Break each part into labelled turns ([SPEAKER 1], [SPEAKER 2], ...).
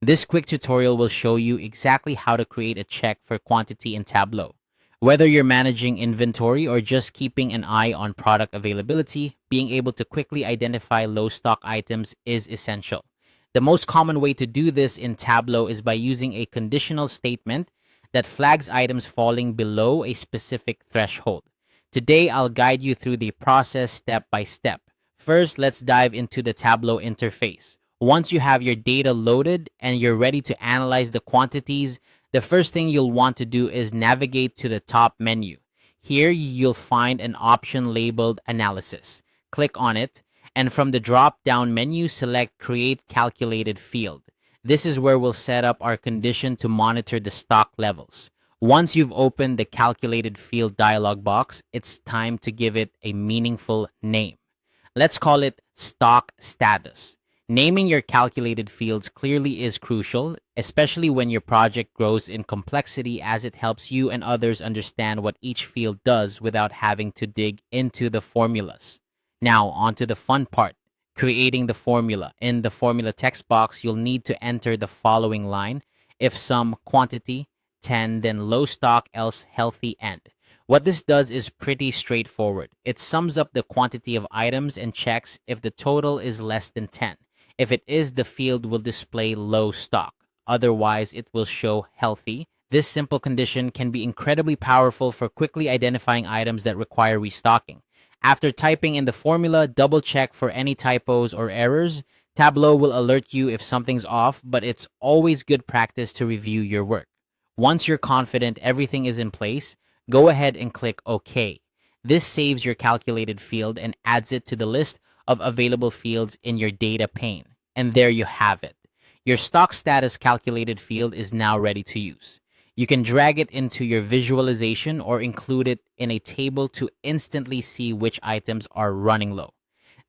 [SPEAKER 1] This quick tutorial will show you exactly how to create a check for quantity in Tableau. Whether you're managing inventory or just keeping an eye on product availability, being able to quickly identify low stock items is essential. The most common way to do this in Tableau is by using a conditional statement that flags items falling below a specific threshold. Today, I'll guide you through the process step by step. First, let's dive into the Tableau interface. Once you have your data loaded and you're ready to analyze the quantities, the first thing you'll want to do is navigate to the top menu. Here, you'll find an option labeled Analysis. Click on it, and from the drop down menu, select Create Calculated Field. This is where we'll set up our condition to monitor the stock levels. Once you've opened the Calculated Field dialog box, it's time to give it a meaningful name. Let's call it Stock Status. Naming your calculated fields clearly is crucial, especially when your project grows in complexity, as it helps you and others understand what each field does without having to dig into the formulas. Now, on to the fun part, creating the formula. In the formula text box, you'll need to enter the following line: if sum quantity 10, then low stock, else healthy end. What this does is pretty straightforward. It sums up the quantity of items and checks if the total is less than 10. If it is, the field will display low stock. Otherwise, it will show healthy. This simple condition can be incredibly powerful for quickly identifying items that require restocking. After typing in the formula, double check for any typos or errors. Tableau will alert you if something's off, but it's always good practice to review your work. Once you're confident everything is in place, go ahead and click OK. This saves your calculated field and adds it to the list of available fields in your data pane. And there you have it. Your stock status calculated field is now ready to use. You can drag it into your visualization or include it in a table to instantly see which items are running low.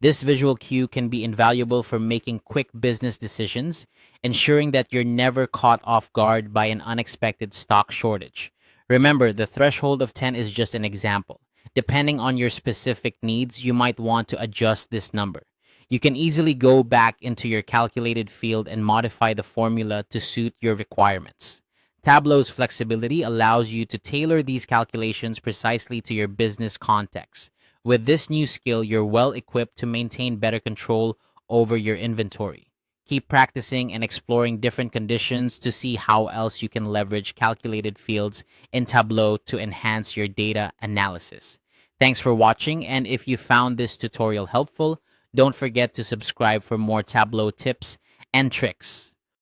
[SPEAKER 1] This visual cue can be invaluable for making quick business decisions, ensuring that you're never caught off guard by an unexpected stock shortage. Remember, the threshold of 10 is just an example. Depending on your specific needs, you might want to adjust this number. You can easily go back into your calculated field and modify the formula to suit your requirements. Tableau's flexibility allows you to tailor these calculations precisely to your business context. With this new skill, you're well equipped to maintain better control over your inventory. Keep practicing and exploring different conditions to see how else you can leverage calculated fields in Tableau to enhance your data analysis. Thanks for watching, and if you found this tutorial helpful, don't forget to subscribe for more Tableau tips and tricks.